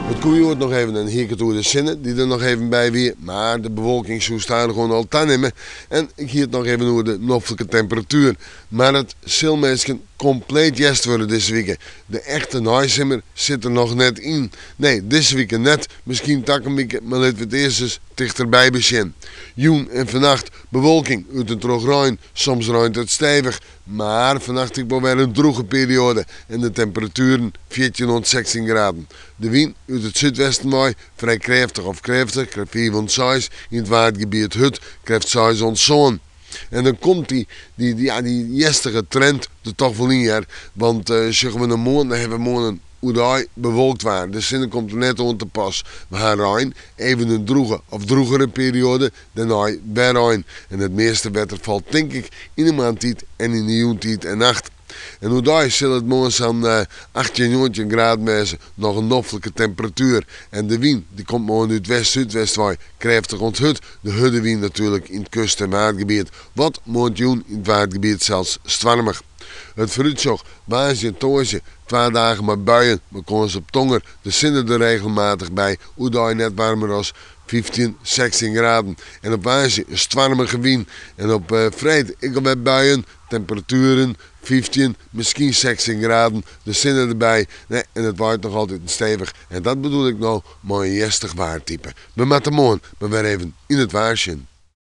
Het koeien nog even een hierke toe de zinnen die er nog even bij weer, maar de bewolking zou staan gewoon al nemen. En ik hier het nog even over de noffelijke temperatuur. Maar het zilmeesken compleet jest worden deze week. De echte naaisimmer zit er nog net in. Nee, deze week net. Misschien tak een week, maar laten we het eerst eens dichterbij beginnen. Joen en vannacht bewolking uit een droog ruin. Soms ruint het stevig. Maar vannacht ik wel weer een droge periode. En de temperaturen 14 tot 16 graden. De wind uit het zuidwesten waai vrij krachtig of krachtig. Krijgt 4 tot 6. In het waardgebied Hut krijgt 6 tot zo'n. En dan komt die jestige trend er toch wel in hier. Want zeggen we een maand, dan hebben we maanden hoe de bewolkt waren. De zin komt er net om te pas. We gaan rein, even een droegere periode, daarna weer rein. En het meeste wetter valt denk ik in de maandtijd en in de joentijd en nacht. En hoe daar zal het morgens aan 18, 19 graden mezen, nog een noffelijke temperatuur. En de wind die komt morgen uit west-zuidwest waai, krachtig rond Hut. De huddewind natuurlijk in het kust- en waardgebied. Wat morgen in het waardgebied zelfs stormig. Het vooruitzicht, waasje en toosje, 2 dagen maar buien, maar komen ze op tonger. De zinnen er regelmatig bij, hoe daar net warmer als 15, 16 graden. En op waasje een stormige wind. En op vrijdag ik al bij buien, temperaturen 15, misschien 16 graden. De zinnen erbij. Nee, en het waait nog altijd stevig. En dat bedoel ik nou, maar een jestig waartype. We moeten morgen maar weer even in het waarsje.